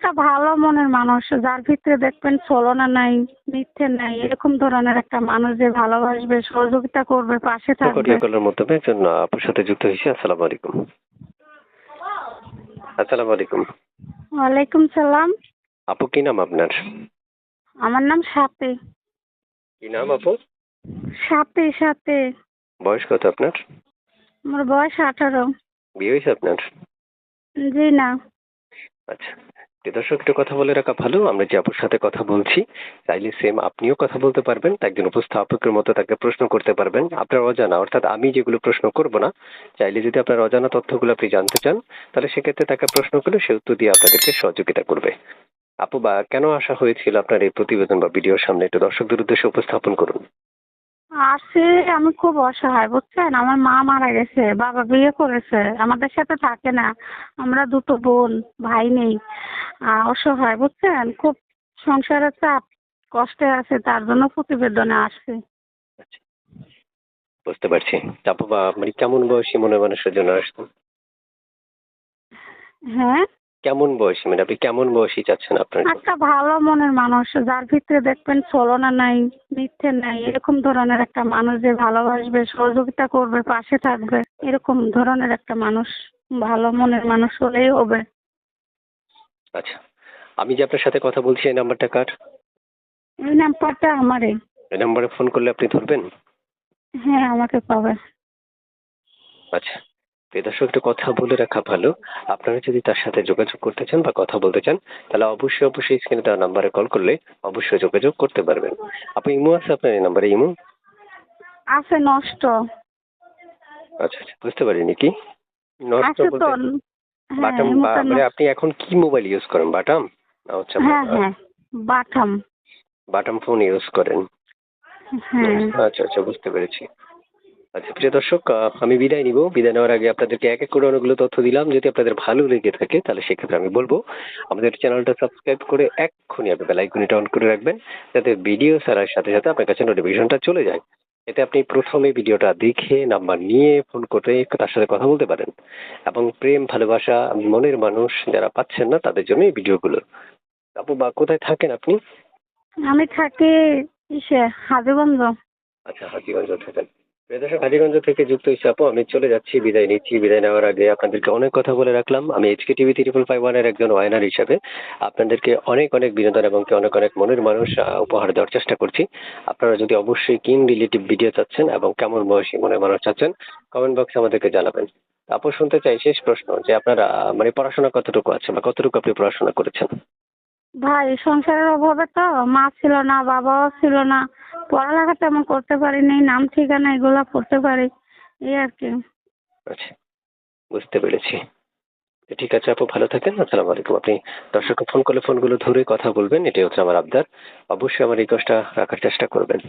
একটা ভালো মনের মানুষ, যার ভিতরে দেখবেন ছলনা নাই, মিথ্যে নাই, এরকম ধরনের একটা মানুষ যে ভালোবাসবে, সহযোগিতা করবে, পাশে থাকবে। অডিও কলের মাধ্যমে একজন আপুর সাথে যুক্ত হয়েছি। আসসালামু আলাইকুম। আসসালামু আলাইকুম। ওয়ালাইকুম সালাম। আপু কি নাম আপনার? আমার নাম সাথী। কি নাম আপু? সাথী সাথী। বয়স কত আপনার? আমার বয়স 18। বিয়ে হয়েছে আপনার? জি না। আচ্ছা, প্রিয় দর্শক, একটু কথা বলে রাখা ভালো। আমরা যে আপুর সাথে কথা বলছি, চাইলে সেম আপনিও কথা বলতে পারবেন। একজন উপস্থাপকের মতো তাকে প্রশ্ন করতে পারবেন। আপনার অজানা, অর্থাৎ আমি যেগুলো প্রশ্ন করব না, চাইলে যদি আপনার অজানা তথ্যগুলো আপনি জানতে চান, তাহলে সেক্ষেত্রে তাকে প্রশ্ন করলে সে উত্তর দিয়ে আপনাদেরকে সহযোগিতা করবে। আপু, বা কেন আসা হয়েছিল আপনার এই প্রতিবেদন বা ভিডিওর সামনে, একটু দর্শকদের উদ্দেশ্যে উপস্থাপন করুন। আসে, আমি খুব অসহায় বুঝছেন। আমার মা মারা গেছে, বাবা বিয়ে করেছে, আমাদের সাথে থাকে না। আমরা দুটো বোন, ভাই নেই। অসহায় বুঝছেন, খুব সংসারের চাপ, কষ্টে আছে, তার জন্য প্রতিবেদনে আসছে। আচ্ছা, বুঝতে পারছি। তা আপু, বা মানে কেমন বয়সী মনে মানুষের জন্য আসছেন? হ্যাঁ, কেমন বয়সী, মানে আপনি কেমন বয়সী চাচ্ছেন আপনার জন্য? একটা ভালো মনের মানুষ, যার ভিতরে দেখবেন ছলনা নাই, মিথ্যে নাই, এরকম ধরনের একটা মানুষ যে ভালোবাসবে, সহযোগিতা করবে, পাশে থাকবে, এরকম ধরনের একটা মানুষ, ভালো মনের মানুষ হলেই হবে। আচ্ছা, আমি যে আপনার সাথে কথা বলছি, এই নাম্বারটা কার? এই নাম্বারটা আমারই। এই নাম্বারে ফোন করলে আপনি ধরবেন? হ্যাঁ, আমাকে পাবে। আচ্ছা, প্রিয় দর্শক, একটু কথা বলে রাখা ভালো। আপনারা যদি তার সাথে যোগাযোগ করতে চান বা কথা বলতে চান, তাহলে অবশ্যই স্ক্রিনে দেওয়া নাম্বারে কল করলে অবশ্যই যোগাযোগ করতে পারবেন। আপনি ইমো আছে আপনার এই নাম্বারে? ইমো আছে নষ্ট। আচ্ছা আচ্ছা, বুঝতে পারিনি কি নষ্ট আছে তো। বলতে? হ্যাঁ, বাটাম, বা এমনটা মানে আপনি এখন কি মোবাইল ইউজ করেন? বাটাম না হচ্ছে হ্যাঁ হ্যাঁ, বাটাম। বাটাম ফোন ইউজ করেন? হ্যাঁ। আচ্ছা আচ্ছা, বুঝতে পেরেছি। আচ্ছা, প্রিয় দর্শক, আমি বিদায় নিব। বিদায় নেওয়ার আগে আপনাদেরকে এক এক করে অনেকগুলো তথ্য দিলাম। যদি আপনাদের ভালো লেগে থাকে, তাহলে সেক্ষেত্রে আমি বলবো আমাদের চ্যানেলটা সাবস্ক্রাইব করে এক্ষুনি আপনি বেল আইকনটা অন করে রাখবেন, যাতে ভিডিও ছাড়ার সাথে সাথে আপনার কাছে নোটিফিকেশনটা চলে যায়। এতে আপনি প্রথমে ভিডিওটা দেখে নাম্বার নিয়ে ফোন করে তার সাথে কথা বলতে পারেন, এবং প্রেম, ভালোবাসা, মনের মানুষ যারা পাচ্ছেন না, তাদের জন্য এই ভিডিওগুলো। আপু, বা কোথায় থাকেন আপনি? আমি থাকি হাজীগঞ্জ। আচ্ছা, হাজীগঞ্জ থাকেন। প্রিয় দর্শক, হাজীগঞ্জ থেকে যুক্ত হয়েছে আপু। আমি চলে যাচ্ছি, বিদায় নিচ্ছি। বিদায় নেওয়ার আগে আপনাদেরকে অনেক কথা বলে রাখলাম। আমি এইচকে টিভি 555-1 একজন ওয়াইনার হিসাবে আপনাদেরকে অনেক অনেক বিনোদন এবং অনেক অনেক মনের মানুষ উপহার দেওয়ার চেষ্টা করছি। আপনারা যদি অবশ্যই কিং রিলেটিভ ভিডিও চাচ্ছেন এবং কেমন বয়সী মনের মানুষ চাচ্ছেন, কমেন্ট বক্সে আমাদেরকে জানাবেন। আপু, শুনতে চাই শেষ প্রশ্ন, যে আপনারা মানে পড়াশোনা কতটুকু আছে বা কতটুকু আপনি পড়াশোনা করেছেন? ভাই, সংসারের অভাবে তো মা ছিল না, বাবাও ছিল না, পড়ালেখা তেমন করতে পারিনি, নাম ঠিকানা এগুলা পড়তে পারি, এই আর কি। আচ্ছা, বুঝতে পেরেছি। ঠিক আছে আপু, ভালো থাকেন। আসসালামু আলাইকুম। আপনি দর্শককে ফোন করলে ফোনগুলো ধরে কথা বলবেন, এটাই হচ্ছে আমার আবদার। অবশ্যই আমার রিকোয়েস্টটা রাখার চেষ্টা করবেন।